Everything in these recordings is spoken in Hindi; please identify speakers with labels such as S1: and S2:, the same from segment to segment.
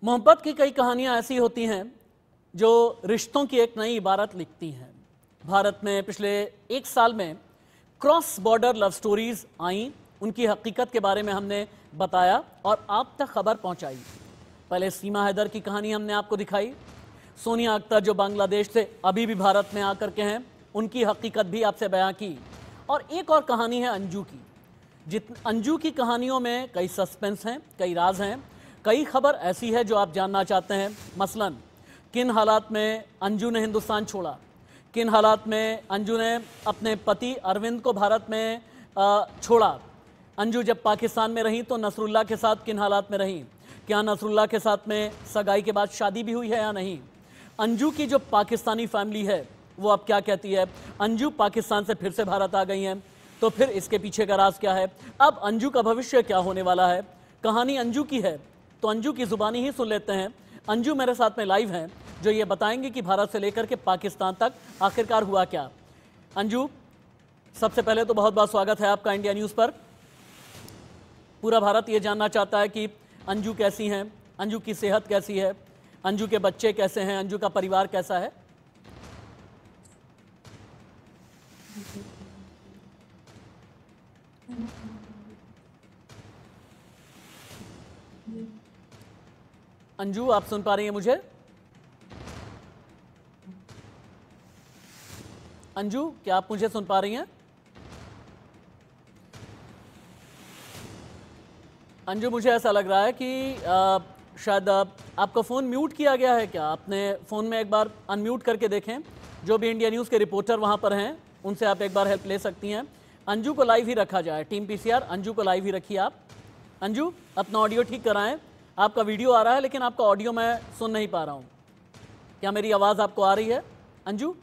S1: मोहब्बत की कई कहानियां ऐसी होती हैं जो रिश्तों की एक नई इबारत लिखती हैं। भारत में पिछले एक साल में cross border love stories I, उनकी हकीकत के बारे में हमने बताया और आप तक खबर पहुंचाई। पहले सीमा हैदर की कहानी हमने आपको दिखाई, सोनिया अख्तर जो बांग्लादेश से अभी भी भारत में आकर के हैं, उनकी हकीकत भी आपसे बयां की। और एक और कहानी है अंजू की। अंजू की कहानियों में कई सस्पेंस हैं, कई राज हैं, कई खबर ऐसी है जो आप जानना चाहते हैं। मसलन किन हालात में अंजू ने हिंदुस्तान छोड़ा, किन हालात में अंजू ने अपने पति अरविंद को भारत में छोड़ा, अंजू जब पाकिस्तान में रही तो नसरुल्लाह के साथ किन हालात में रही, क्या नसरुल्लाह के साथ में सगाई के बाद शादी भी हुई है या नहीं, अंजू की जो पाकिस्तानी फैमिली है वो अब क्या कहती है, अंजू पाकिस्तान से फिर से भारत आ गई हैं तो फिर इसके पीछे का राज क्या है, अब अंजू का भविष्य क्या होने वाला है। कहानी अंजू की है तो अंजू की जुबानी ही सुन लेते हैं। अंजू मेरे साथ में लाइव हैं जो ये बताएंगे कि भारत से लेकर के पाकिस्तान तक आखिरकार हुआ क्या। अंजू, सबसे पहले तो बहुत बहुत स्वागत है आपका इंडिया न्यूज़ पर। पूरा भारत ये जानना चाहता है कि अंजू कैसी हैं, अंजू की सेहत कैसी है, अंजू के बच्चे कैसे हैं, अंजू का परिवार कैसा है। अंजू, आप सुन पा रही हैं मुझे? अंजू, क्या आप मुझे सुन पा रही हैं? अंजू, मुझे ऐसा लग रहा है कि शायद आपका फ़ोन म्यूट किया गया है क्या? आपने फ़ोन में एक बार अनम्यूट करके देखें। जो भी इंडिया न्यूज़ के रिपोर्टर वहाँ पर हैं उनसे आप एक बार हेल्प ले सकती हैं। अंजू को लाइव ही रखा जाए, टीम पीसीआर अंजू को लाइव ही रखिए आप। अंजू, अपना ऑडियो ठीक कराएं। आपका वीडियो आ रहा है लेकिन आपका ऑडियो मैं सुन नहीं पा रहा हूँ। क्या मेरी आवाज़ आपको आ रही है अंजू?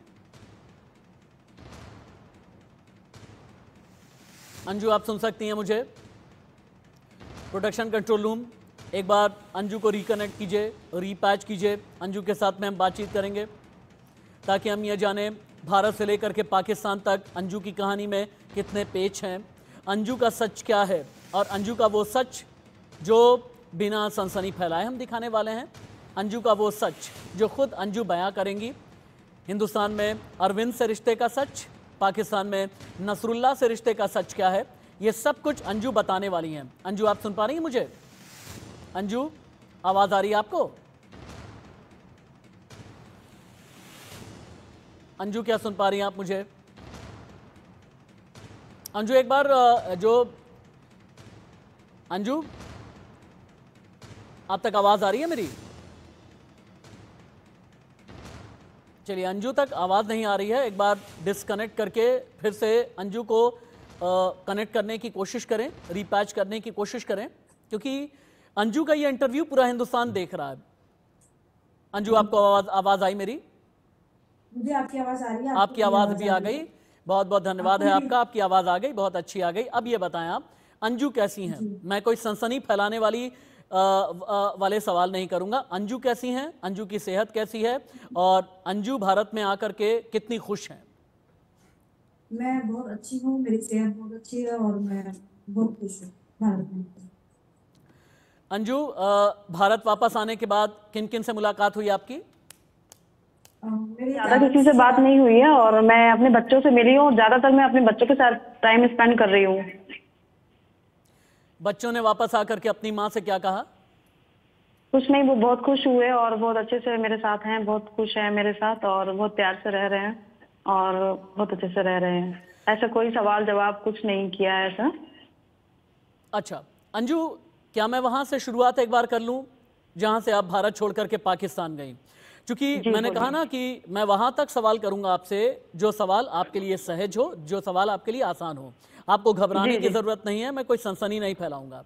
S1: अंजू, आप सुन सकती हैं मुझे? प्रोडक्शन कंट्रोल रूम, एक बार अंजू को रिकनेक्ट कीजिए, रीपैच कीजिए। अंजू के साथ में हम बातचीत करेंगे ताकि हम ये जाने भारत से लेकर के पाकिस्तान तक अंजू की कहानी में कितने पेच हैं, अंजू का सच क्या है और अंजू का वो सच जो बिना सनसनी फैलाए हम दिखाने वाले हैं। अंजू का वो सच जो खुद अंजू बयां करेंगी। हिंदुस्तान में अरविंद से रिश्ते का सच, पाकिस्तान में नसरुल्लाह से रिश्ते का सच क्या है, ये सब कुछ अंजू बताने वाली हैं। अंजू, आप सुन पा रही हैं मुझे? अंजू, आवाज़ आ रही है आपको? अंजू, क्या सुन पा रही हैं आप मुझे? अंजू, एक बार अंजू, आप तक आवाज़ आ रही है मेरी? चलिए, अंजू तक आवाज़ नहीं आ रही है। एक बार डिस्कनेक्ट करके फिर से अंजू को कनेक्ट करने की कोशिश करें, रीपैच करने की कोशिश करें, क्योंकि अंजू का ये इंटरव्यू पूरा हिंदुस्तान देख रहा है। अंजू, आपको आवाज़ आई मेरी?
S2: मुझे आपकी आवाज़ आ रही है।
S1: आपकी आवाज़ भी आ गई, बहुत बहुत धन्यवाद है आपका। आपकी आवाज़ आ गई, बहुत अच्छी आ गई। अब ये बताएं आप, अंजू कैसी हैं? मैं कोई सनसनी फैलाने वाले सवाल नहीं करूंगा। अंजू कैसी हैं, अंजू की सेहत कैसी है और अंजू भारत में आकर के कितनी खुश हैं?
S2: मैं बहुत अच्छी हूँ, मेरी सेहत बहुत अच्छी है और मैं बहुत खुश हूँ भारत में।
S1: अंजू, भारत वापस आने के बाद किन किन से मुलाकात हुई आपकी?
S2: मेरी ज़्यादा किसी से बात नहीं हुई है और मैं अपने बच्चों से मिली हूँ। ज़्यादातर मैं अपने बच्चों के साथ टाइम स्पेंड कर रही हूँ।
S1: बच्चों ने वापस आकर के अपनी माँ से क्या कहा?
S2: कुछ नहीं, वो बहुत खुश हुए और बहुत अच्छे से मेरे साथ हैं, बहुत खुश हैं मेरे साथ और बहुत प्यार से रह रहे हैं और बहुत अच्छे से रह रहे हैं। ऐसा कोई सवाल जवाब कुछ नहीं किया है ऐसा।
S1: अच्छा अंजू, क्या मैं वहां से शुरुआत एक बार कर लूं जहां से आप भारत छोड़ करके पाकिस्तान गई? क्योंकि मैंने कहा ना कि मैं वहां तक सवाल करूंगा आपसे जो सवाल आपके लिए सहज हो, जो सवाल आपके लिए आसान हो। आपको घबराने की जरूरत नहीं है, मैं कोई सनसनी नहीं फैलाऊंगा।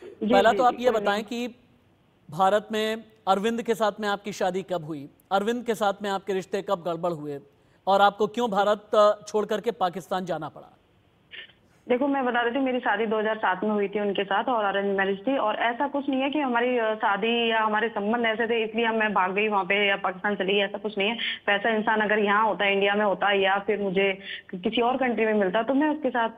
S1: पहला तो आप ये बताएं कि भारत में अरविंद के साथ में आपकी शादी कब हुई, अरविंद के साथ में आपके रिश्ते कब गड़बड़ हुए और आपको क्यों भारत छोड़ करके पाकिस्तान जाना पड़ा?
S2: देखो, मैं बता रही थी, मेरी शादी 2007 में हुई थी उनके साथ और अरेंज मैरिज थी। और ऐसा कुछ नहीं है कि हमारी शादी या हमारे संबंध ऐसे थे इसलिए मैं भाग गई वहाँ पे या पाकिस्तान चली गई, ऐसा कुछ नहीं है। वैसा इंसान अगर यहाँ होता, इंडिया में होता या फिर मुझे किसी और कंट्री में मिलता तो मैं उसके साथ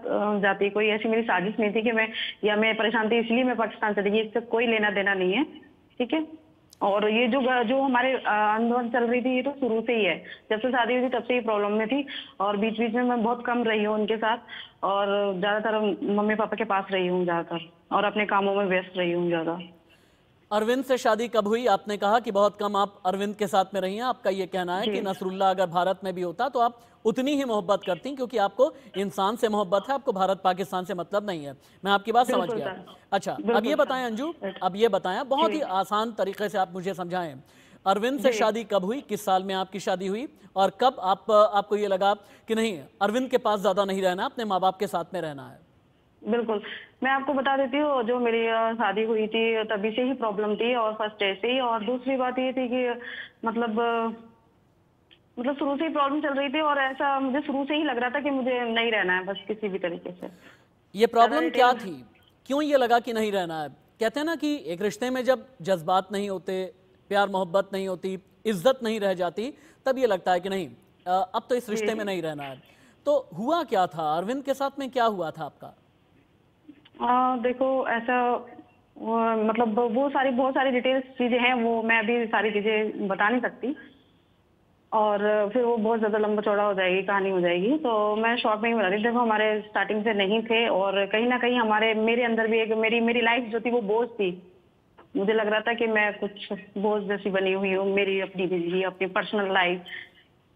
S2: जाती। कोई ऐसी मेरी साजिश नहीं थी कि मैं परेशान थी इसलिए मैं पाकिस्तान चली गई, इससे कोई लेना देना नहीं है। ठीक है। और ये जो हमारे आंदोलन चल रही थी, ये तो शुरू से ही है। जब से शादी हुई थी तब से ही प्रॉब्लम में थी, और बीच बीच में मैं बहुत कम रही हूँ उनके साथ, और ज्यादातर मम्मी पापा के पास रही हूँ ज्यादातर, और अपने कामों में व्यस्त रही हूँ ज्यादा।
S1: अरविंद से शादी कब हुई? आपने कहा कि बहुत कम आप अरविंद के साथ में रही हैं। आपका ये कहना है कि नसरुल्लाह अगर भारत में भी होता तो आप उतनी ही मोहब्बत करती, क्योंकि आपको इंसान से मोहब्बत है, आपको भारत पाकिस्तान से मतलब नहीं है। मैं आपकी बात समझ
S2: बिल्कुल
S1: गया।
S2: सर।
S1: अच्छा, अब
S2: बिल्कुल
S1: ये
S2: सर।
S1: बताएं अंजू, अब ये बताएं बहुत ही
S2: जी
S1: आसान तरीके से आप मुझे समझाएं, अरविंद से
S2: जी।
S1: शादी कब हुई, किस साल में आपकी शादी हुई, और कब आपको ये लगा कि नहीं, अरविंद के पास ज्यादा नहीं रहना, अपने माँ बाप के साथ में रहना है?
S2: बिल्कुल, मैं आपको बता देती हूँ, जो मेरी शादी हुई थी तभी से ही प्रॉब्लम थी, और फर्स्ट डे से ही। और दूसरी बात ये थी कि मतलब शुरू से ही प्रॉब्लम चल रही थी, और ऐसा मुझे शुरू से ही लग रहा था कि मुझे नहीं रहना है बस किसी भी तरीके से।
S1: ये
S2: ज्यादा
S1: प्रॉब्लम क्या
S2: डिटेल।
S1: थी? क्यों ये लगा कि नहीं रहना है? कहते हैं ना कि एक रिश्ते में जब जज्बात नहीं होते, प्यार मोहब्बत नहीं होती, इज्जत नहीं रह जाती, तब ये लगता है कि नहीं, अब तो इस
S2: जी
S1: रिश्ते में
S2: जी।
S1: नहीं रहना है। तो हुआ क्या था अरविंद के साथ में, क्या हुआ था आपका?
S2: देखो ऐसा, मतलब वो सारी बहुत सारी डिटेल्स चीजें हैं, वो मैं अभी सारी चीजें बता नहीं सकती, और फिर वो बहुत ज्यादा लंबा चौड़ा हो जाएगी, कहानी हो जाएगी। तो मैं शॉर्ट में ही बता रही हूँ। देखो, हमारे स्टार्टिंग से नहीं थे, और कहीं ना कहीं मेरे अंदर भी एक मेरी लाइफ जो थी वो बोझ थी। मुझे लग रहा था कि मैं कुछ बोझ जैसी बनी हुई हूँ, मेरी अपनी जिंदगी, अपनी पर्सनल लाइफ।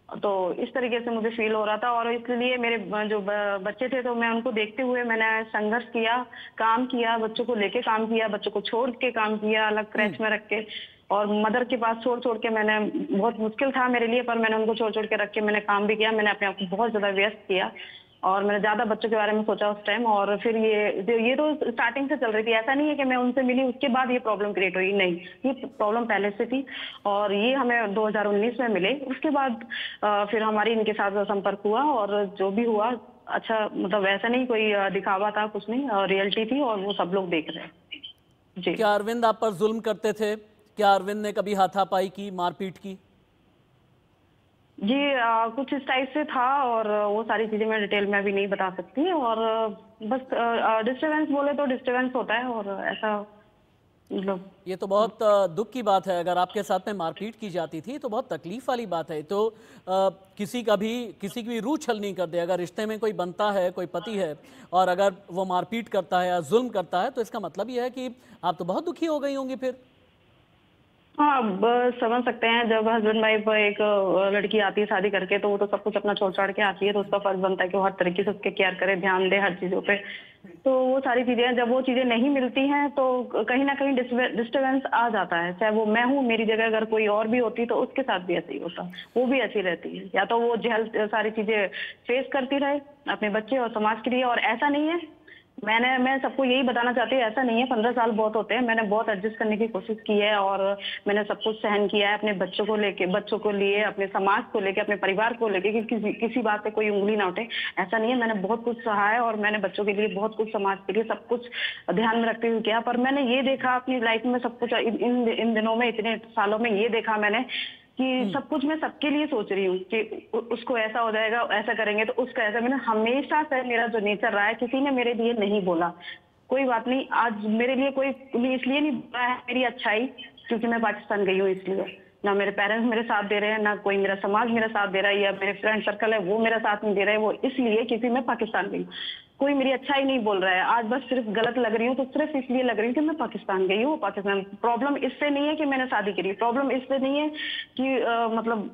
S2: तो इस तरीके से मुझे फील हो रहा था, और इसलिए मेरे जो बच्चे थे, तो मैं उनको देखते हुए मैंने संघर्ष किया, काम किया, बच्चों को लेके काम किया, बच्चों को छोड़ के काम किया, अलग क्रैच में रख के, और मदर के पास छोड़ छोड़ के मैंने, बहुत मुश्किल था मेरे लिए, पर मैंने उनको छोड़ छोड़ के रख के मैंने काम भी किया। मैंने अपने आप को बहुत ज्यादा व्यस्त किया, और मैंने ज्यादा बच्चों के बारे में सोचा उस टाइम। और फिर ये तो स्टार्टिंग से चल रही थी, ऐसा नहीं है कि मैं उनसे मिली उसके बाद ये प्रॉब्लम क्रिएट हुई, नहीं, ये प्रॉब्लम पहले से थी, और ये हमें 2019 में मिले। उसके बाद फिर हमारी इनके साथ संपर्क हुआ, और जो भी हुआ अच्छा, मतलब ऐसा नहीं कोई दिखावा था, कुछ नहीं, रियलिटी थी, और वो सब लोग देख रहे हैं। जी
S1: क्या अरविंद आप पर जुल्म करते थे? क्या अरविंद ने कभी हाथापाई की, मारपीट की?
S2: जी, कुछ इस टाइप से था, और वो सारी चीजें मैं डिटेल में अभी नहीं बता सकती। और बस डिस्टरबेंस बोले तो डिस्टरबेंस होता है, और ऐसा मतलब।
S1: ये तो बहुत दुख की बात है। अगर आपके साथ में मारपीट की जाती थी तो बहुत तकलीफ वाली बात है। तो किसी की भी रूह छल नहीं कर दे। अगर रिश्ते में कोई बनता है, कोई पति है, और अगर वो मारपीट करता है या जुल्म करता है, तो इसका मतलब ये है कि आप तो बहुत दुखी हो गई होंगी फिर।
S2: हाँ, अब समझ सकते हैं, जब हस्बैंड वाइफ एक लड़की आती है शादी करके, तो वो तो सब कुछ अपना छोड़ छाड़ के आती है, तो उसका फर्ज बनता है कि वो हर तरीके से उसके केयर करे, ध्यान दे हर चीजों पे। तो वो सारी चीजें, जब वो चीजें नहीं मिलती हैं, तो कहीं ना कहीं डिस्टरबेंस आ जाता है। चाहे वो मैं हूँ, मेरी जगह अगर कोई और भी होती तो उसके साथ भी ऐसे ही होता, वो भी ऐसी रहती है। या तो वो सारी चीजें फेस करती रहे अपने बच्चे और समाज के लिए। और ऐसा नहीं है, मैं सबको यही बताना चाहती हूँ, ऐसा नहीं है 15 साल बहुत होते हैं। मैंने बहुत एडजस्ट करने की कोशिश की है, और मैंने सब कुछ सहन किया है, अपने बच्चों को लेके, बच्चों को लिए, अपने समाज को लेके, अपने परिवार को लेके, कि किसी बात पे कोई उंगली ना उठे। ऐसा नहीं है, मैंने बहुत कुछ सहा है, और मैंने बच्चों के लिए बहुत कुछ, समाज के लिए सब कुछ ध्यान में रखते हुए किया। पर मैंने ये देखा अपनी लाइफ में सब कुछ, इन दिनों में, इतने सालों में ये देखा मैंने कि सब कुछ मैं सबके लिए सोच रही हूँ कि उसको ऐसा हो जाएगा, ऐसा करेंगे तो उसका ऐसा। मैंने हमेशा से, मेरा जो नेचर रहा है, किसी ने मेरे लिए नहीं बोला कोई बात नहीं, आज मेरे लिए कोई इसलिए नहीं बोला है मेरी अच्छाई क्योंकि मैं पाकिस्तान गई हूँ, इसलिए ना मेरे पेरेंट्स मेरे साथ दे रहे हैं, ना कोई मेरा समाज मेरा साथ दे रहा है, या मेरे फ्रेंड सर्कल है वो मेरा साथ नहीं दे रहे हैं, वो इसलिए क्योंकि मैं पाकिस्तान गई। कोई मेरी अच्छाई नहीं बोल रहा है। आज बस सिर्फ गलत लग रही हूँ तो सिर्फ इसलिए लग रही हूँ कि मैं पाकिस्तान गई हूँ। पाकिस्तान, प्रॉब्लम इससे नहीं है कि मैंने शादी करी, प्रॉब्लम इससे नहीं है कि मतलब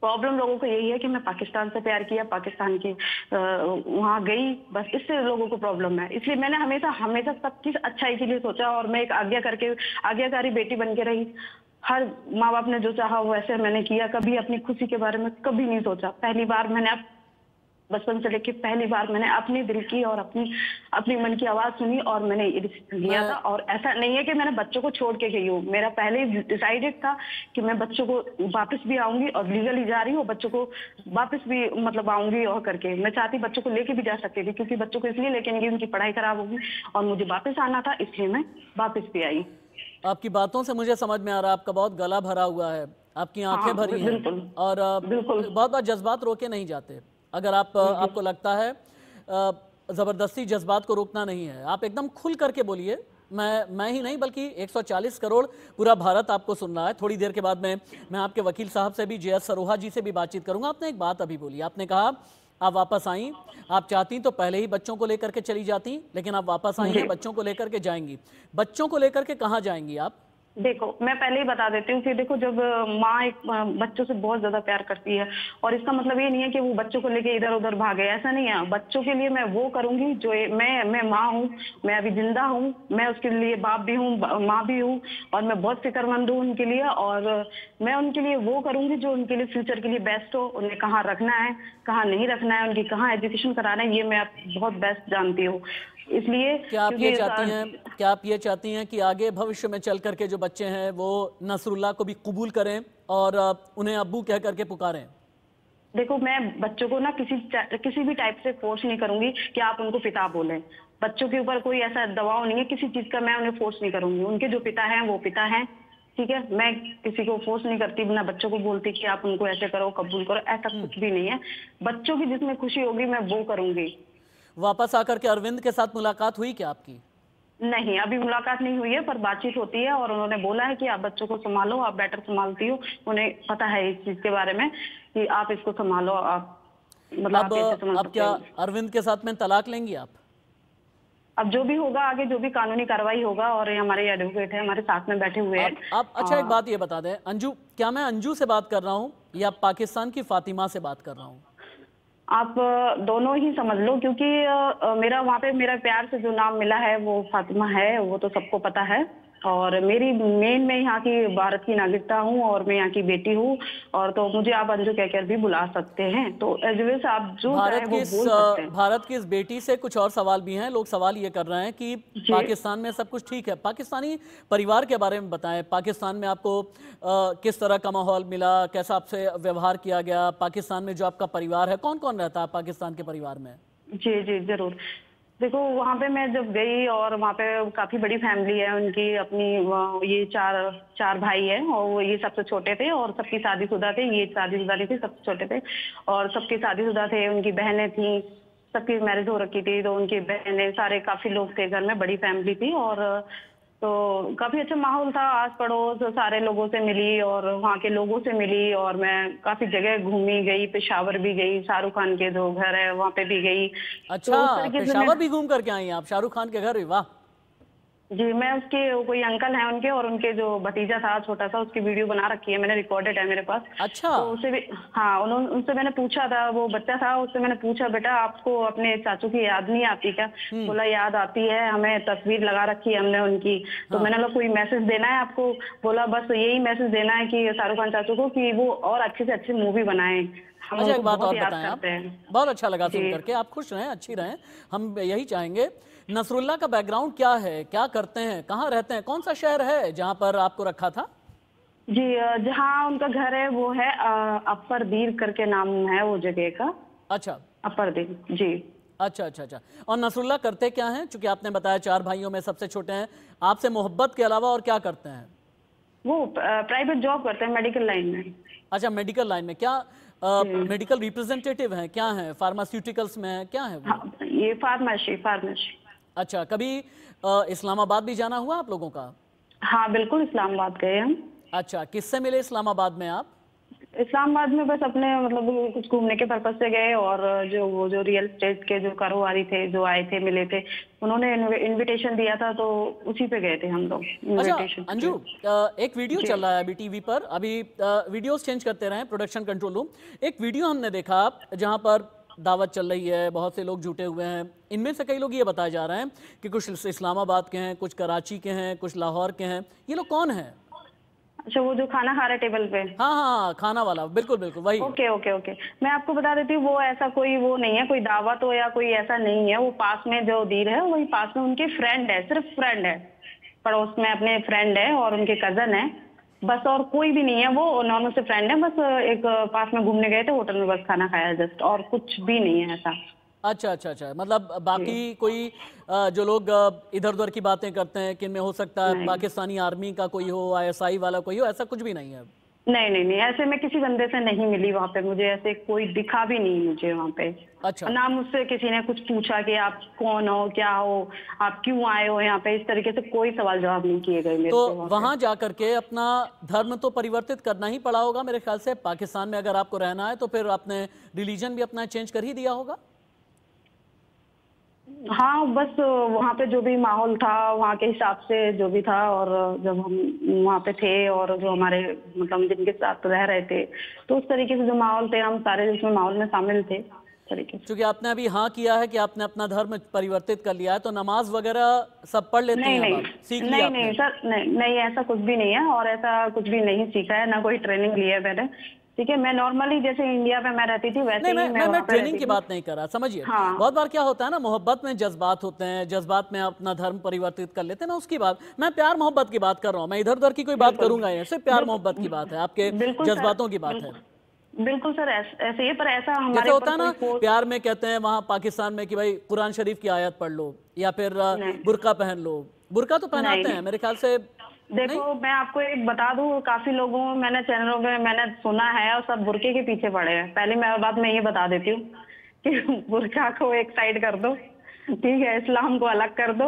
S2: प्रॉब्लम लोगों को यही है कि मैं पाकिस्तान से प्यार किया, पाकिस्तान की वहां गई, बस इससे लोगों को प्रॉब्लम है। इसलिए मैंने हमेशा हमेशा सबकी अच्छाई के लिए सोचा, और मैं एक आज्ञाकारी बेटी बन के रही। हर माँ बाप ने जो चाहा वो ऐसे मैंने किया, कभी अपनी खुशी के बारे में कभी नहीं सोचा। पहली बार मैंने बचपन से लेके पहली बार मैंने अपने दिल की और अपनी मन की आवाज सुनी, और मैंने ये डिसीजन लिया था। और ऐसा नहीं है कि मैंने बच्चों को छोड़ के गई हूँ, मेरा पहले ही डिसाइडेड था कि मैं बच्चों को वापस भी आऊंगी, और लीगली जा रही हूँ, बच्चों को वापस भी मतलब आऊंगी। और करके मैं चाहती बच्चों को लेके भी जा सकती थी, क्योंकि बच्चों को इसलिए लेके नहीं गई, उनकी पढ़ाई खराब होगी, और मुझे वापस आना था, इसलिए मैं वापस भी आई।
S1: आपकी बातों से मुझे समझ में आ रहा है आपका बहुत गला भरा हुआ है, आपकी आंखें भरी हैं,
S2: बिल्कुल
S1: और
S2: बिल्कुल।
S1: बहुत बार जज्बात रोके नहीं जाते। अगर आपको लगता है ज़बरदस्ती जज्बात को रोकना नहीं है, आप एकदम खुल करके बोलिए। मैं ही नहीं बल्कि 140 करोड़ पूरा भारत आपको सुन रहा है। थोड़ी देर के बाद मैं आपके वकील साहब से भी, JS सरोहा जी से भी बातचीत करूंगा। आपने एक बात अभी बोली, आपने कहा आप वापस आई, आप चाहती तो पहले ही बच्चों को लेकर के चली जाती, लेकिन आप वापस आई हैं, बच्चों को लेकर के जाएंगी। बच्चों को लेकर के कहाँ जाएंगी आप?
S2: देखो, मैं पहले ही बता देती हूँ कि देखो, जब माँ एक बच्चों से बहुत ज्यादा प्यार करती है, और इसका मतलब ये नहीं है कि वो बच्चों को लेके इधर उधर भागे, ऐसा नहीं है। बच्चों के लिए मैं वो करूंगी जो मैं माँ हूँ, मैं अभी जिंदा हूँ, मैं उसके लिए बाप भी हूँ, माँ भी हूँ, और मैं बहुत फिक्रमंद हूँ उनके लिए। और मैं उनके लिए वो करूंगी जो उनके लिए फ्यूचर के लिए बेस्ट हो। उन्हें कहाँ रखना है, कहाँ नहीं रखना है, उनकी कहाँ एजुकेशन कराना है, ये मैं बहुत बेस्ट जानती हूँ। इसलिए
S1: क्या आप ये चाहती हैं कि आगे भविष्य में चल करके जो बच्चे हैं वो नसरुल्लाह को भी कबूल करें और उन्हें अब्बू कह करके पुकारें?
S2: देखो, मैं बच्चों को ना किसी भी टाइप से फोर्स नहीं करूंगी कि आप उनको पिता बोलें। बच्चों के ऊपर कोई ऐसा दबाव नहीं है किसी चीज का, मैं उन्हें फोर्स नहीं करूंगी। उनके जो पिता हैं वो पिता हैं, ठीक है। मैं किसी को फोर्स नहीं करती, ना बच्चों को बोलती कि आप उनको ऐसे करो, कबूल करो, ऐसा कुछ भी नहीं है। बच्चों की जिसमें खुशी होगी मैं वो करूंगी।
S1: वापस आकर के अरविंद के साथ मुलाकात हुई क्या आपकी?
S2: नहीं, अभी मुलाकात नहीं हुई है, पर बातचीत होती है, और उन्होंने बोला है कि आप बच्चों को संभालो, आप बेटर संभालती हो। उन्हें पता है इस चीज के बारे में कि आप इसको संभालो, आप मतलब आप कैसे संभाल
S1: अब
S2: सकते
S1: क्या
S2: हो।
S1: अरविंद के साथ में तलाक लेंगी आप?
S2: अब जो भी होगा आगे, जो भी कानूनी कार्रवाई होगा, और ये हमारे एडवोकेट है, हमारे साथ में बैठे हुए हैं।
S1: आप अच्छा एक बात ये बता दें अंजू, क्या मैं अंजू से बात कर रहा हूँ या पाकिस्तान की फातिमा से बात कर रहा हूँ?
S2: आप दोनों ही समझ लो, क्योंकि मेरा वहाँ पे मेरा प्यार से जो नाम मिला है वो फातिमा है, वो तो सबको पता है। और मेरी मैं यहाँ की भारत की नागरिकता हूँ, और मैं यहाँ की बेटी हूँ, और तो मुझे आप अंजू कहकर भी बुला सकते हैं। तो एजवेस आप जो चाहे वो बोल सकते हैं।
S1: भारत की इस बेटी से कुछ और सवाल भी हैं। लोग सवाल ये कर रहे हैं कि पाकिस्तान में सब कुछ ठीक है, पाकिस्तानी परिवार के बारे में बताएं। पाकिस्तान में आपको किस तरह का माहौल मिला, कैसा आपसे व्यवहार किया गया? पाकिस्तान में जो आपका परिवार है, कौन कौन रहता है पाकिस्तान के परिवार में?
S2: जी जी जरूर। देखो, वहाँ पे मैं जब गई, और वहाँ पे काफी बड़ी फैमिली है उनकी अपनी। ये चार भाई है, और वो ये सबसे छोटे थे, और सबकी शादीशुदा थे। ये शादीशुदा नहीं थे, सबसे छोटे थे, और सबके शादीशुदा थे। उनकी बहनें थी, सबकी मैरिज हो रखी थी, तो उनकी बहनें, सारे काफी लोग थे घर में, बड़ी फैमिली थी। और तो काफी अच्छा माहौल था, आस पड़ोस सारे लोगों से मिली, और वहाँ के लोगों से मिली, और मैं काफी जगह घूमी, गई, पेशावर भी गई, शाहरुख खान के जो घर है वहाँ पे भी गई।
S1: अच्छा, पेशावर भी घूम करके आई आप? शाहरुख खान के घर भी, वाह।
S2: जी, मैं उसके कोई अंकल हैं उनके, और उनके जो भतीजा था छोटा सा, उसकी वीडियो बना रखी है मैंने, रिकॉर्डेड है मेरे पास।
S1: अच्छा।
S2: तो उससे भी, हाँ, उनसे मैंने पूछा था, वो बच्चा था, उससे मैंने पूछा, बेटा आपको अपने चाचू की याद नहीं आती क्या? बोला याद आती है, हमें तस्वीर लगा रखी है हमने उनकी। तो मैंने बोला कोई मैसेज देना है आपको? बोला बस यही मैसेज देना है कि शाहरुख खान चाचू को, कि वो और अच्छे से अच्छी मूवी बनाए।
S1: अच्छा, एक बात और बताएं आप, बहुत अच्छा लगा सुन करके। आप खुश रहें, अच्छी रहें, हम यही चाहेंगे। नसरुल्लाह का बैकग्राउंड क्या है, क्या करते हैं, कहाँ रहते हैं, कौन सा शहर है जहाँ पर आपको रखा था?
S2: जी, जहाँ उनका घर है वो है अपर दीर करके नाम है वो जगह का।
S1: अच्छा,
S2: अपर दीर, जी।
S1: अच्छा अच्छा अच्छा। और नसरुल्लाह करते क्या हैं, चूंकि आपने बताया 4 भाइयों में सबसे छोटे हैं, आपसे मोहब्बत के अलावा और क्या करते हैं?
S2: वो प्राइवेट जॉब करते हैं, मेडिकल लाइन में।
S1: अच्छा, मेडिकल लाइन में। क्या मेडिकल रिप्रेजेंटेटिव हैं, क्या हैं, फार्मास्यूटिकल्स में हैं, क्या है वो?
S2: हाँ, ये फार्मेसी।
S1: अच्छा, कभी इस्लामाबाद भी जाना हुआ आप लोगों का?
S2: हाँ बिल्कुल, इस्लामाबाद गए हम।
S1: अच्छा, किससे मिले इस्लामाबाद में आप?
S2: इस्लामाबाद में बस अपने मतलब कुछ घूमने के पर्पज से गए, और जो रियल एस्टेट के जो कारोबारी थे जो आए थे, मिले थे, उन्होंने इनविटेशन दिया था, तो उसी पे गए थे हम लोग।
S1: अच्छा अंजू, एक वीडियो चल रहा है अभी टीवी पर, अभी वीडियोस चेंज करते रहे प्रोडक्शन कंट्रोल रूम। एक वीडियो हमने देखा जहां पर दावत चल रही है, बहुत से लोग जुटे हुए हैं। इनमें से कई लोग ये बताए जा रहे हैं कि कुछ इस्लामाबाद के हैं, कुछ कराची के हैं, कुछ लाहौर के हैं। ये लोग कौन हैं?
S2: अच्छा, वो जो खाना खा रहे टेबल पे?
S1: हाँ हाँ, खाना वाला, बिल्कुल बिल्कुल वही।
S2: ओके। मैं आपको बता देती हूँ, वो ऐसा कोई वो नहीं है, कोई दावत हो या कोई ऐसा नहीं है। वो पास में जो दीर है, वही पास में उनके फ्रेंड है, सिर्फ फ्रेंड है, पड़ोस में अपने फ्रेंड है, और उनके कजन है, बस। और कोई भी नहीं है, वो नॉर्मल से फ्रेंड है, बस एक पास में घूमने गए थे, होटल में बस खाना खाया जस्ट, और कुछ भी नहीं है ऐसा।
S1: अच्छा अच्छा अच्छा, मतलब बाकी कोई जो लोग इधर उधर की बातें करते हैं कि इनमें हो सकता है पाकिस्तानी आर्मी का कोई हो, ISI वाला कोई हो, ऐसा कुछ भी नहीं है?
S2: नहीं नहीं नहीं, ऐसे मैं किसी बंदे से नहीं मिली वहाँ पे, मुझे ऐसे कोई दिखा भी नहीं मुझे वहाँ पे।
S1: अच्छा।
S2: ना मुझसे किसी ने कुछ पूछा कि आप कौन हो, क्या हो, आप क्यों आए हो यहाँ पे, इस तरीके से कोई सवाल जवाब नहीं किए गए मेरे
S1: तो
S2: से वहाँ पे।
S1: वहां जाकर के अपना धर्म तो परिवर्तित करना ही पड़ा होगा मेरे ख्याल से। पाकिस्तान में अगर आपको रहना है तो फिर आपने रिलीजन भी अपना चेंज कर ही दिया होगा।
S2: हाँ, बस वहाँ पे जो भी माहौल था वहाँ के हिसाब से जो भी था, और जब हम वहाँ पे थे और जो हमारे मतलब जिनके साथ रह रहे थे, तो उस तरीके से जो माहौल थे हम सारे उसमें माहौल में शामिल थे तरीके से।
S1: क्योंकि आपने अभी हाँ किया है कि आपने अपना धर्म परिवर्तित कर लिया है, तो नमाज वगैरह सब पढ़ लेती
S2: नहीं
S1: हैं, अब
S2: नहीं
S1: आप सीख लिया
S2: नहीं नहीं
S1: आपने।
S2: सर, नहीं नहीं, ऐसा कुछ भी नहीं है, और ऐसा कुछ भी नहीं सीखा है, ना कोई ट्रेनिंग ली है मैंने। ठीक है, मैं नॉर्मली जैसे इंडिया में मैं रहती थी वैसे
S1: नहीं,
S2: ही मैं
S1: मैं
S2: वहाँ पे
S1: ट्रेनिंग
S2: रहती
S1: की
S2: थी।
S1: बात नहीं कर रहा, समझिए।
S2: हाँ
S1: बहुत बार क्या होता है ना, मोहब्बत में जज्बात होते हैं, जज्बात में अपना धर्म परिवर्तित कर लेते हैं ना, उसकी बात मैं प्यार मोहब्बत की बात कर रहा हूँ। मैं इधर उधर की कोई बात
S2: बिल्कुल
S1: करूंगा ही नहीं, सिर्फ प्यार मोहब्बत की बात है, आपके
S2: बिल्कुल बिल्कुल सर,
S1: जज्बातों की बात है।
S2: बिल्कुल सर, ऐसे ही, पर ऐसा
S1: जैसे
S2: हमारे
S1: होता
S2: ऊपर
S1: है
S2: कोई
S1: ना
S2: फोर्स
S1: प्यार में, कहते हैं वहां पाकिस्तान में कि भाई कुरान शरीफ की आयत पढ़ लो या फिर
S2: नहीं
S1: बुर्का पहन लो। बुर्का तो
S2: नहीं
S1: पहनाते हैं
S2: नहीं।
S1: मेरे ख्याल से। नहीं।
S2: देखो मैं आपको एक बता दूं, काफी लोगों मैंने चैनलों में मैंने सुना है और सब बुर्के के पीछे पड़े हैं। पहले मैं बात मैं ये बता देती हूँ कि बुर्का को एक साइड कर दो, ठीक है, इस्लाम को अलग कर दो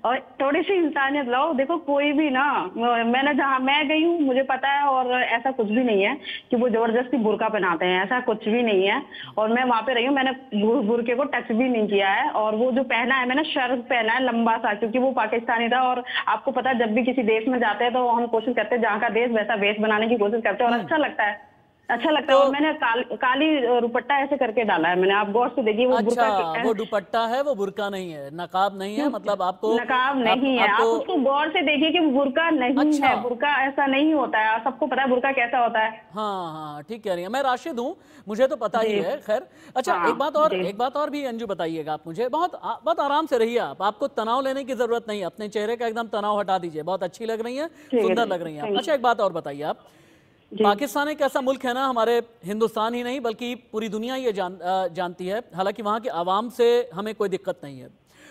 S2: और थोड़ी सी इंसानियत लाओ। देखो कोई भी ना, मैंने जहाँ मैं गई हूँ मुझे पता है, और ऐसा कुछ भी नहीं है कि वो जबरदस्ती बुर्का पहनाते हैं, ऐसा कुछ भी नहीं है। और मैं वहां पे रही हूँ, मैंने बुर्के को टच भी नहीं किया है, और वो जो पहना है मैंने शर्ट पहना है लंबा सा, क्योंकि वो पाकिस्तानी था। और आपको पता है जब भी किसी देश में जाते हैं तो हम कोशिश करते हैं जहाँ का देश वैसा वेश बनाने की कोशिश करते हैं, और अच्छा लगता है, अच्छा लगता है।
S1: तो
S2: और मैंने काली दुपट्टा ऐसे करके डाला है मैंने, आप गौर से देखिए वो
S1: अच्छा,
S2: बुर्का।
S1: वो दुपट्टा है, वो बुर्का नहीं है, नकाब नहीं है, मतलब आपको
S2: नकाब नहीं है,
S1: आपको
S2: आप उसको गौर से देखिए कि बुर्का नहीं
S1: अच्छा।
S2: है, बुर्का ऐसा नहीं होता है, सबको पता है बुर्का कैसा होता है।
S1: हाँ हाँ, ठीक कह रही हैं। मैं राशिद हूँ, मुझे तो पता ही
S2: जी
S1: है। खैर, अच्छा,
S2: हाँ जी
S1: एक बात और भी अंजू बताइएगा आप मुझे। बहुत आराम से रहिए आप, आपको तनाव लेने की जरूरत नहीं है। अपने चेहरे का एकदम तनाव हटा दीजिए, बहुत अच्छी लग रही हैं,
S2: ठीक है
S1: सुंदर
S2: जी,
S1: लग रही हैं आप।
S2: थैंक
S1: अच्छा, एक बात और बताइए आप,
S2: जी।
S1: पाकिस्तान एक ऐसा मुल्क है ना, हमारे हिंदुस्तान ही नहीं बल्कि पूरी दुनिया ये जानती है, हालांकि वहाँ के आवाम से हमें कोई दिक्कत नहीं है,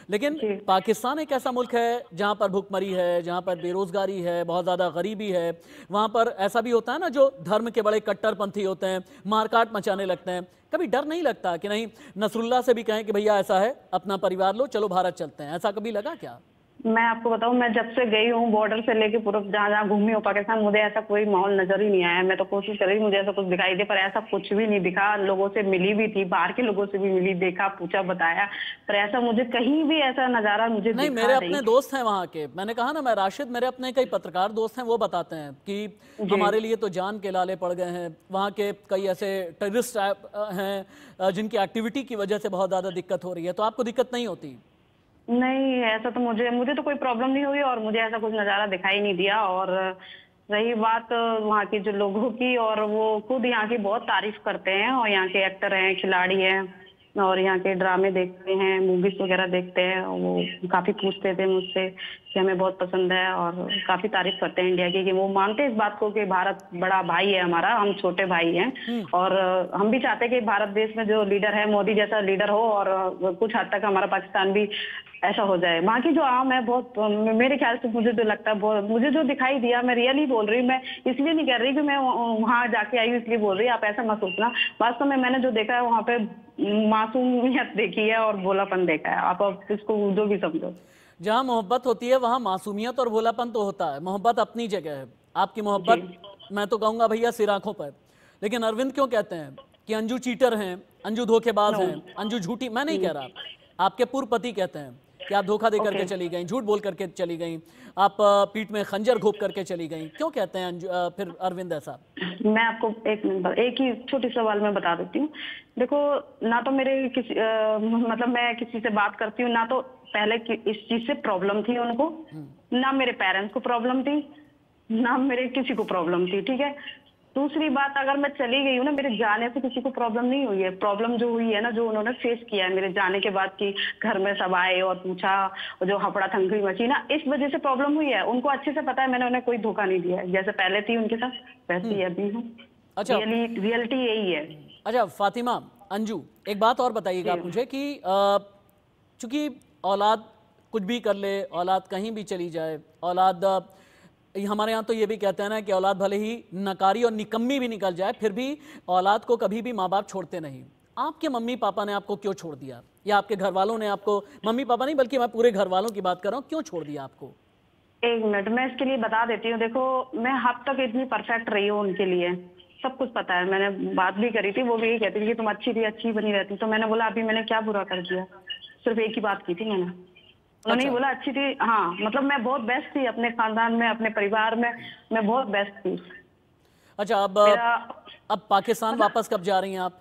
S1: लेकिन
S2: जी
S1: पाकिस्तान एक ऐसा मुल्क है जहाँ पर भुखमरी है, जहाँ पर बेरोजगारी है, बहुत ज़्यादा गरीबी है। वहाँ पर ऐसा भी होता है ना, जो धर्म के बड़े कट्टरपंथी होते हैं, मारकाट मचाने लगते हैं। कभी डर नहीं लगता कि नहीं नसरुल्लाह से भी कहें कि भैया ऐसा है, अपना परिवार लो, चलो भारत चलते हैं, ऐसा कभी लगा क्या?
S2: मैं आपको बताऊं, मैं जब से गई हूँ बॉर्डर से लेके पूरा जहाँ जहाँ घूमी हूँ पाकिस्तान, मुझे ऐसा कोई माहौल नजर ही नहीं आया। मैं तो कोशिश कर रही मुझे ऐसा कुछ दिखाई दे, पर ऐसा कुछ भी नहीं दिखा। लोगों से मिली भी थी, बाहर के लोगों से भी मिली, देखा, पूछा, बताया, पर ऐसा मुझे कहीं भी ऐसा नजारा मुझे
S1: नहीं,
S2: दिखा
S1: मेरे
S2: नहीं।
S1: अपने दोस्त हैं वहाँ के, मैंने कहा ना मैं राशिद, मेरे अपने कई पत्रकार दोस्त हैं, वो बताते हैं कि
S2: जी
S1: हमारे लिए तो जान के लाले पड़ गए हैं। वहाँ के कई ऐसे टेररिस्ट हैं जिनकी एक्टिविटी की वजह से बहुत ज़्यादा दिक्कत हो रही है। तो आपको दिक्कत नहीं होती?
S2: नहीं, ऐसा तो मुझे तो कोई प्रॉब्लम नहीं हुई, और मुझे ऐसा कुछ नजारा दिखाई नहीं दिया। और रही बात वहाँ के जो लोगों की, और वो खुद यहाँ की बहुत तारीफ करते हैं, और यहाँ के एक्टर हैं, खिलाड़ी हैं, और यहाँ के ड्रामे देखते हैं, मूवीज वगैरह देखते हैं। वो काफी पूछते थे मुझसे कि हमें बहुत पसंद है, और काफी तारीफ करते हैं इंडिया की, कि वो मानते हैं इस बात को कि भारत बड़ा भाई है हमारा, हम छोटे भाई हैं। और हम भी चाहते हैं कि भारत देश में जो लीडर है मोदी जैसा लीडर हो, और कुछ हद तक हमारा पाकिस्तान भी ऐसा हो जाए। वहाँ की जो आम है बहुत, मेरे ख्याल से मुझे जो लगता है, मुझे जो दिखाई दिया, मैं रियली बोल रही हूँ, मैं इसलिए नहीं कह रही कि मैं वहाँ जाके आई हूँ इसलिए बोल रही, आप ऐसा मत सोचना। वास्तव में मैंने जो देखा है वहाँ पे मासूमियत देखी है और भोलापन देखा है, आप इसको जो भी समझो।
S1: जहाँ मोहब्बत होती है वहाँ मासूमियत और भोलापन तो होता है। मोहब्बत अपनी जगह है, आपकी मोहब्बत मैं तो कहूँगा भैया सिर आंखों पर। लेकिन अरविंद क्यों कहते हैं कि अंजू चीटर हैं, अंजू धोखेबाज
S2: नो
S1: हैं, अंजू झूठी? मैं नहीं कह रहा, आपके पूर्व पति कहते हैं कि आप धोखा दे करके चली गई, झूठ बोल करके चली गई, आप पीठ में खंजर घोंप करके चली गई। क्यों कहते हैं फिर अरविंद ऐसा?
S2: मैं आपको एक ही छोटी सवाल में बता देती हूँ। देखो, ना तो मेरे किसी मतलब मैं किसी से बात करती हूँ, ना तो पहले इस चीज से प्रॉब्लम थी उनको, ना मेरे पेरेंट्स को प्रॉब्लम थी, ना मेरे किसी को प्रॉब्लम थी, ठीक है। दूसरी बात, अगर मैं चली गई हूँ ना, मेरे जाने से किसी को प्रॉब्लम नहीं हुई है। प्रॉब्लम जो हुई है ना, जो उन्होंने फेस किया है मेरे जाने के बाद, कि घर में सब आए और पूछा, जो हफड़ा थंगड़ी मची ना, इस वजह से प्रॉब्लम हुई है। उनको अच्छे से पता है मैंने उन्हें कोई धोखा नहीं दिया है, जैसे पहले थी उनके साथ वैसे ही अभी हूँ।
S1: अच्छा,
S2: रियलिटी यही है।
S1: अच्छा फातिमा, अंजू, एक बात और बताइएगा आप मुझे कि चूंकि औलाद कुछ भी कर ले, औलाद कहीं भी चली जाए, औलाद हमारे यहाँ तो ये भी कहते हैं ना कि औलाद भले ही नकारी और निकम्मी भी निकल जाए, फिर भी औलाद को कभी भी माँ बाप छोड़ते नहीं। आपके मम्मी पापा ने आपको क्यों छोड़ दिया, या आपके घर वालों ने आपको, मम्मी पापा नहीं बल्कि मैं पूरे घर वालों की बात कर रहा हूँ, क्यों छोड़ दिया आपको?
S2: एक मिनट, मैं इसके लिए बता देती हूँ। देखो, मैं हद तक इतनी परफेक्ट रही हूँ उनके लिए, सब कुछ पता है। मैंने बात भी करी थी, वो भी यही कहती थी कि तुम अच्छी थी, अच्छी बनी रहती। तो मैंने बोला अभी मैंने क्या बुरा कर दिया, सिर्फ एक ही बात की थी मैंने। उन्होंने
S1: अच्छा।
S2: बोला अच्छी थी, हाँ मतलब मैं बहुत बेस्ट थी अपने खानदान में, अपने परिवार में, मैं बहुत बेस्ट थी।
S1: अच्छा,
S2: मेरा
S1: अब पाकिस्तान
S2: मतलब,
S1: वापस कब जा रही हैं आप?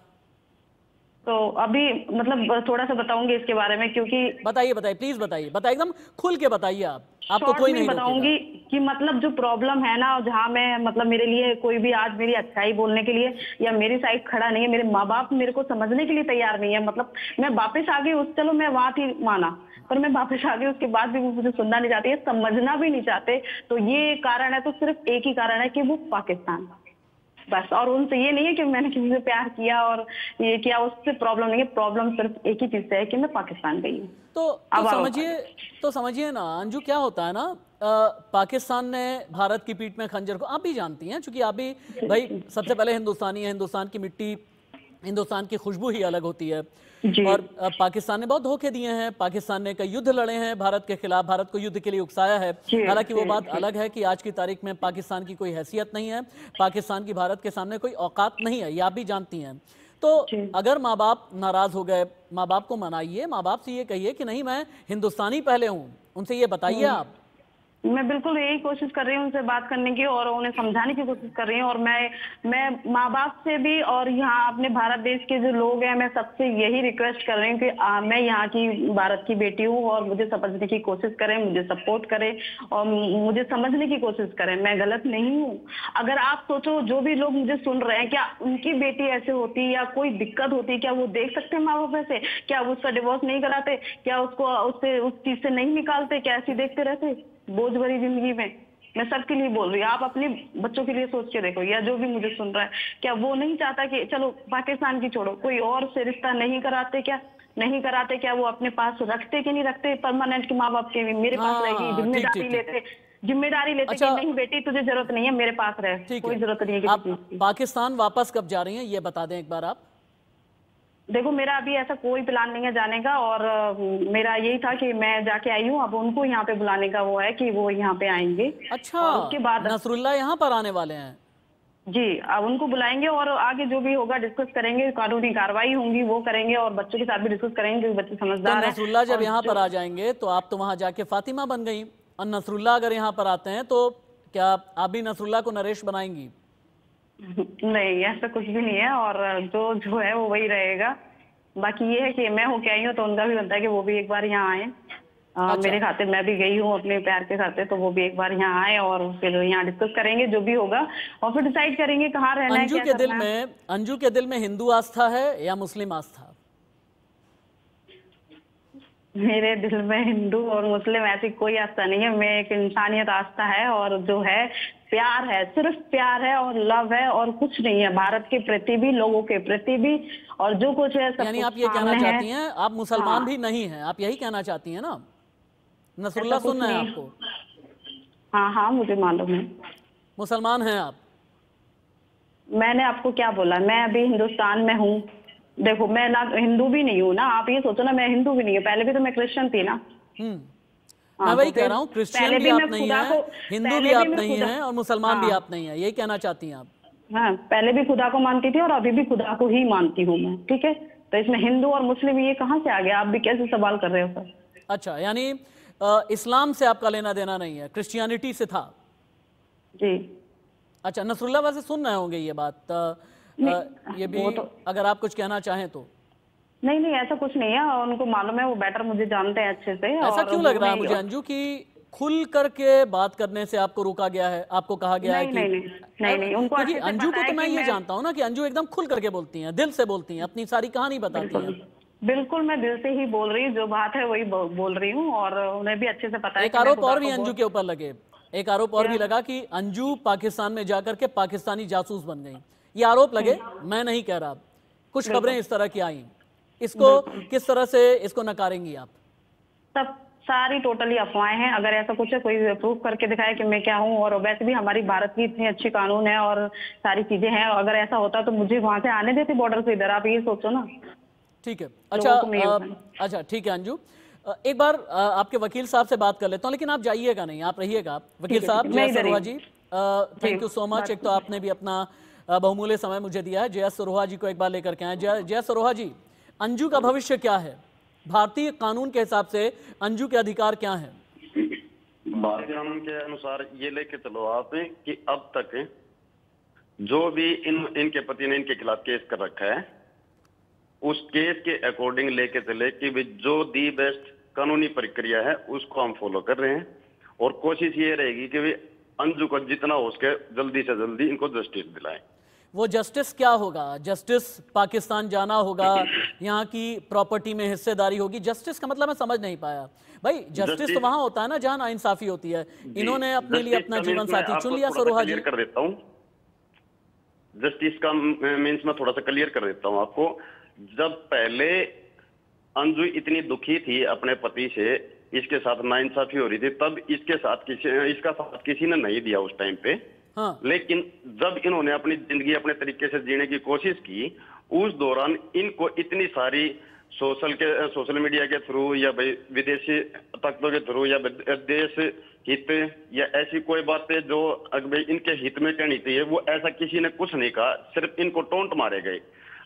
S2: तो अभी मतलब थोड़ा सा बताऊंगी इसके बारे में, क्योंकि
S1: बताइए बताइए, प्लीज बताइए, बताइए, एकदम खुल के बताइए। आप, आपको
S2: शॉर्ट
S1: कोई
S2: में
S1: नहीं रोकेगा।
S2: बताऊंगी कि मतलब जो प्रॉब्लम है ना, जहाँ मैं मतलब मेरे लिए कोई भी आज मेरी अच्छाई बोलने के लिए या मेरी साइड खड़ा नहीं है, मेरे माँ बाप मेरे को समझने के लिए तैयार नहीं है। मतलब मैं वापस आ गई उस, चलो मैं वहां थी माना, पर मैं वापस आ गई उसके बाद भी वो मुझे सुनना नहीं चाहती है, समझना भी नहीं चाहते। तो ये कारण है, तो सिर्फ एक ही कारण है कि वो पाकिस्तान, बस। और उनसे ये नहीं है कि मैंने किसी से प्यार किया और ये किया, उससे प्रॉब्लम नहीं है। प्रॉब्लम सिर्फ एक ही चीज से है कि मैं पाकिस्तान गई हूँ।
S1: तो
S2: अब आओ।
S1: समझिए ना अंजू, क्या होता है ना, पाकिस्तान ने भारत की पीठ में खंजर को, आप भी जानती हैं क्योंकि आप भी भाई सबसे पहले हिंदुस्तानी है, हिंदुस्तान की मिट्टी, हिंदुस्तान की खुशबू ही अलग होती है।
S2: जी
S1: और पाकिस्तान ने बहुत धोखे दिए हैं, पाकिस्तान ने कई युद्ध लड़े हैं भारत के खिलाफ, भारत को युद्ध के लिए उकसाया है।
S2: जी
S1: हालांकि वो
S2: जी
S1: बात
S2: जी
S1: अलग है कि आज की तारीख में पाकिस्तान की कोई हैसियत नहीं है, पाकिस्तान की भारत के सामने कोई औकात नहीं है, ये आप भी जानती हैं। तो
S2: जी।
S1: अगर माँ बाप नाराज हो गए, माँ बाप को मनाइए, माँ बाप से ये कहिए कि नहीं मैं हिंदुस्तानी पहले हूँ, उनसे ये बताइए आप।
S2: मैं बिल्कुल यही कोशिश कर रही हूँ उनसे बात करने की और उन्हें समझाने की कोशिश कर रही हूँ। और मैं माँ बाप से भी और यहाँ अपने भारत देश के जो लोग हैं, मैं सबसे यही रिक्वेस्ट कर रही हूँ कि मैं यहाँ की भारत की बेटी हूँ और मुझे समझने की कोशिश करें, मुझे सपोर्ट करें और मुझे समझने की कोशिश करें। मैं गलत नहीं हूँ। अगर आप सोचो, जो भी लोग मुझे सुन रहे हैं, क्या उनकी बेटी ऐसे होती या कोई दिक्कत होती, क्या वो देख सकते हैं माँ बाप ऐसे? क्या वो उसका डिवोर्स नहीं कराते? क्या उसको उससे उस चीज से नहीं निकालते? क्या ऐसी देखते रहते बोझ भरी जिंदगी में? मैं सबके लिए बोल रही हूँ, आप अपने बच्चों के लिए सोच के देखो, या जो भी मुझे सुन रहा है, क्या वो नहीं चाहता कि चलो पाकिस्तान की छोड़ो, कोई और से रिश्ता नहीं कराते? क्या नहीं कराते? क्या वो अपने पास रखते कि नहीं रखते परमानेंट के माँ बाप के भी? मेरे पास रहेगी,
S1: हाँ, ठीक ठीक ठीक।
S2: जिम्मेदारी लेते कि
S1: अच्छा,
S2: नहीं बेटी तुझे जरूरत नहीं है, मेरे पास रहे,
S1: ठीक
S2: कोई
S1: है।
S2: जरूरत नहीं है
S1: आप
S2: किसी चीज की।
S1: पाकिस्तान वापस कब जा रही हैं ये बता दें एक बार आप।
S2: देखो, मेरा अभी ऐसा कोई प्लान नहीं है जाने का, और मेरा यही था कि मैं जाके आई हूँ, अब उनको यहाँ पे बुलाने का वो है कि वो यहाँ पे आएंगे।
S1: अच्छा,
S2: और उसके बाद
S1: नसरुल्ला यहाँ पर आने वाले हैं?
S2: जी, अब उनको बुलाएंगे और आगे जो भी होगा डिस्कस करेंगे, कानूनी कार्रवाई होंगी वो करेंगे, और बच्चों के साथ भी डिस्कस करेंगे क्योंकि बच्चे
S1: तो
S2: समझदार हैं।
S1: नसरुल्ला जब
S2: और
S1: यहाँ
S2: जो
S1: पर आ जाएंगे तो आप तो वहां जाके फातिमा बन गई, और नसरुल्ला अगर यहाँ पर आते हैं तो क्या आप भी नसरुल्ला को नरेश बनाएंगी?
S2: नहीं, ऐसा कुछ भी नहीं है, और जो जो है वो वही रहेगा। बाकी ये है कि मैं होके आई हूँ तो उनका भी बनता है कि वो भी एक बार यहाँ आए।
S1: अच्छा,
S2: मेरे खाते मैं भी गई हूँ अपने प्यार के खाते, तो वो भी एक बार यहाँ आए और फिर यहाँ डिस्कस करेंगे जो भी होगा, और फिर डिसाइड करेंगे कहाँ रहना है, क्या करना है।
S1: अंजू के दिल में हिंदू आस्था है या मुस्लिम आस्था?
S2: मेरे दिल में हिंदू और मुस्लिम ऐसी कोई आस्था नहीं है। मैं एक इंसानियत आस्था है, और जो है प्यार है, सिर्फ प्यार है और लव है, और कुछ नहीं है। भारत के प्रति भी, लोगों के प्रति भी, और जो कुछ है सब
S1: यानी
S2: कुछ
S1: आप ये कहना
S2: सामने है।
S1: चाहती हैं आप मुसलमान
S2: हाँ,
S1: भी नहीं हैं, आप यही कहना चाहती हैं ना?
S2: ऐसा
S1: नसरुल्ला
S2: कुछ
S1: सुनना है
S2: नहीं।
S1: आपको?
S2: हाँ हाँ, मुझे मालूम है।
S1: मुसलमान हैं आप?
S2: मैंने आपको क्या बोला? मैं अभी हिंदुस्तान में हूँ। देखो, मैं ना हिंदू भी नहीं हूँ ना, आप ये सोचो ना, मैं हिंदू भी नहीं हूँ, पहले भी तो मैं क्रिश्चियन थी ना।
S1: मैं
S2: हाँ,
S1: वही
S2: तो
S1: कह
S2: फिर
S1: रहा हूँ, क्रिश्चियन
S2: पहले
S1: भी
S2: भी
S1: आप
S2: मैं
S1: नहीं
S2: खुदा
S1: हैं,
S2: को
S1: हिंदू भी
S2: पहले भी
S1: आप
S2: मैं
S1: नहीं
S2: खुदा
S1: हैं, और मुसलमान भी
S2: हाँ
S1: आप नहीं हैं, यही कहना चाहती हैं आप?
S2: हाँ, पहले भी खुदा को मानती थी और अभी भी खुदा को ही मानती हूँ मैं, ठीक है? तो इसमें हिंदू और मुस्लिम ये कहाँ से आ गया? आप भी कैसे सवाल कर रहे हो सर?
S1: अच्छा, यानी इस्लाम से आपका लेना देना नहीं है, क्रिश्चियनिटी से था?
S2: जी
S1: अच्छा, नसरुल्ला वैसे सुन रहे होंगे ये बात, ये
S2: नहीं,
S1: भी
S2: वो तो
S1: अगर आप कुछ कहना चाहें तो।
S2: नहीं नहीं, ऐसा कुछ नहीं है, उनको मालूम है, वो बेटर मुझे जानते हैं अच्छे से।
S1: ऐसा
S2: और
S1: क्यों लग
S2: वो
S1: रहा है
S2: नहीं
S1: मुझे अंजू कि खुल करके बात करने से आपको रोका गया है, आपको कहा गया है
S2: नहीं
S1: कि
S2: नहीं नहीं नहीं नहीं, उनको
S1: क्योंकि
S2: अच्छे से
S1: अंजू
S2: पता
S1: को
S2: है
S1: तो मैं
S2: कि
S1: ये
S2: मैं
S1: जानता हूं ना कि अंजू एकदम खुल करके बोलती हैं, दिल से बोलती हैं, अपनी सारी कहानी बताती
S2: बिल्कुल
S1: हैं।
S2: बिल्कुल, मैं दिल से ही बोल रही हूँ, जो बात है वही बोल रही हूँ, और उन्हें भी अच्छे से पता है
S1: एक
S2: कि मैं
S1: आरोप
S2: खुदा
S1: और भी
S2: को
S1: अंजू
S2: बहुत।
S1: के ऊपर लगे, एक आरोप और भी
S2: क्या?
S1: लगा कि अंजू पाकिस्तान में जाकर के पाकिस्तानी जासूस बन गई। ये आरोप लगे, मैं नहीं कह रहा, कुछ खबरें
S2: बिल्कुल
S1: इस तरह की आई, इसको
S2: बिल्कुल,
S1: किस तरह से इसको नकारेंगी आप?
S2: सब सारी टोटली अफवाहें हैं। अगर ऐसा कुछ है, कोई प्रूफ करके दिखाए कि मैं क्या हूँ। और वैसे भी हमारी भारत की इतनी अच्छी कानून है और सारी चीजें हैं, अगर ऐसा होता तो मुझे वहां से आने देते बॉर्डर से इधर, आप ये सोचो ना।
S1: ठीक है। अच्छा ठीक है अंजू, एक बार आपके वकील साहब से बात कर लेता हूँ, लेकिन आप जाइएगा नहीं, आप रहिएगा। वकील साहब जय सरोहा जी, थैंक यू सो मच। एक तो आपने भी अपना बहुमूल्य समय मुझे दिया है। जय सरोहा जी को एक बार लेकर के आए। जय सरोहा जी, अंजू का भविष्य क्या है? भारतीय कानून के हिसाब से अंजू के अधिकार क्या हैं?
S3: भारतीय कानून के अनुसार ये लेके चलो आप कि अब तक जो भी इनके पति ने इनके खिलाफ केस कर रखा है, उस केस के अकॉर्डिंग लेके चले कि भी जो दी बेस्ट कानूनी प्रक्रिया है उसको हम फॉलो कर रहे हैं। और कोशिश ये रहेगी कि भी अंजू को जितना हो सके जल्दी से जल्दी इनको जस्टिस दिलाएं।
S1: वो जस्टिस क्या होगा? जस्टिस पाकिस्तान जाना होगा, यहाँ की प्रॉपर्टी में हिस्सेदारी होगी? जस्टिस का मतलब मैं समझ नहीं पाया भाई। जस्टिस तो वहां होता है ना जहां नाइंसाफी होती है। इन्होंने अपने लिए अपना जीवन साथी चुन लिया। सरोहा जी
S3: कर देता हूँ, जस्टिस का मीन्स मैं थोड़ा सा क्लियर कर देता हूँ आपको। जब पहले अंजू इतनी दुखी थी अपने पति से, इसके साथ नाइंसाफी हो रही थी, तब इसका साथ किसी ने नहीं दिया उस टाइम पे। हाँ। लेकिन जब इन्होंने अपनी जिंदगी अपने तरीके से जीने की कोशिश की, उस दौरान इनको इतनी सारी सोशल मीडिया के थ्रू या भाई विदेशी ताकतों के थ्रू या देश हित या ऐसी कोई बातें जो भाई इनके हित में कहनी चाहिए, वो ऐसा किसी ने कुछ नहीं कहा, सिर्फ इनको टोंट मारे गए।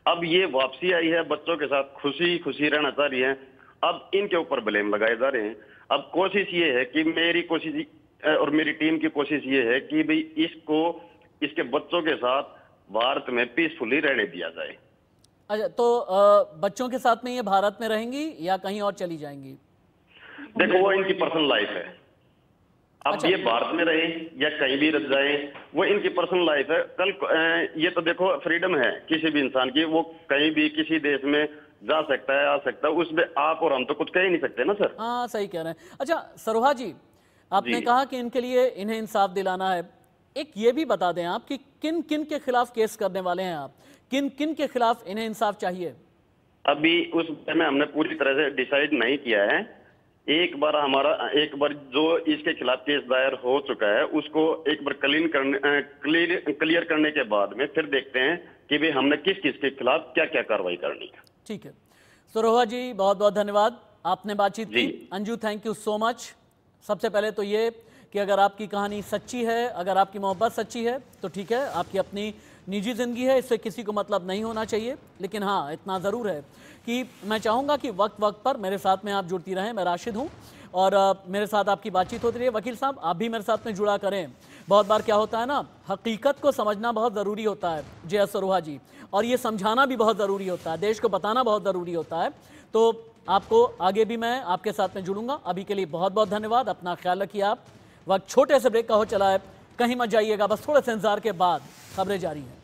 S3: अब ये वापसी आई है, बच्चों के साथ खुशी खुशी रहना चाह रही है, अब इनके ऊपर ब्लेम लगाए जा रहे हैं। अब कोशिश ये है कि मेरी कोशिश और मेरी टीम की कोशिश ये है कि भाई इसको इसके बच्चों के साथ भारत में पीसफुली रहने दिया जाए।
S1: अच्छा, तो बच्चों के साथ में ये भारत में रहेंगी या कहीं और चली जाएंगी?
S3: देखो वो इनकी पर्सनल लाइफ है। अब अच्छा, ये भारत में रहे या कहीं भी रह जाए, वो इनकी पर्सनल लाइफ है। कल ये तो देखो फ्रीडम है किसी भी इंसान की, वो कहीं भी किसी देश में जा सकता है, आ सकता है, उसमें आप और हम तो कुछ कह ही नहीं सकते ना सर।
S1: हाँ सही कह रहे हैं। अच्छा सरोहा जी, आपने कहा कि इनके लिए इन्हें इंसाफ दिलाना है। एक ये भी बता दें आप कि किन किन के खिलाफ केस करने वाले हैं आप, किन किन के खिलाफ इन्हें इंसाफ चाहिए?
S3: अभी उस में हमने पूरी तरह से डिसाइड नहीं किया है। एक बार जो इसके खिलाफ केस दायर हो चुका है उसको एक बार क्लियर करने के बाद में फिर देखते हैं कि भाई हमने किस किस के खिलाफ क्या क्या कार्रवाई करनी है।
S1: ठीक है सरोहा जी, बहुत बहुत धन्यवाद, आपने बातचीत की। Anju thank you so much. सबसे पहले तो ये कि अगर आपकी कहानी सच्ची है, अगर आपकी मोहब्बत सच्ची है तो ठीक है, आपकी अपनी निजी ज़िंदगी है, इससे किसी को मतलब नहीं होना चाहिए। लेकिन हाँ, इतना ज़रूर है कि मैं चाहूँगा कि वक्त वक्त पर मेरे साथ में आप जुड़ती रहें। मैं राशिद हूँ और मेरे साथ आपकी बातचीत होती रही है। वकील साहब आप भी मेरे साथ में जुड़ा करें। बहुत बार क्या होता है ना, हकीकत को समझना बहुत ज़रूरी होता है जय सरोहा जी, और ये समझाना भी बहुत ज़रूरी होता है, देश को बताना बहुत ज़रूरी होता है। तो आपको आगे भी मैं आपके साथ में जुड़ूंगा। अभी के लिए बहुत बहुत धन्यवाद, अपना ख्याल रखिए आप। वक्त छोटे से ब्रेक का हो चला है, कहीं मत जाइएगा, बस थोड़े से इंतजार के बाद खबरें जारी हैं।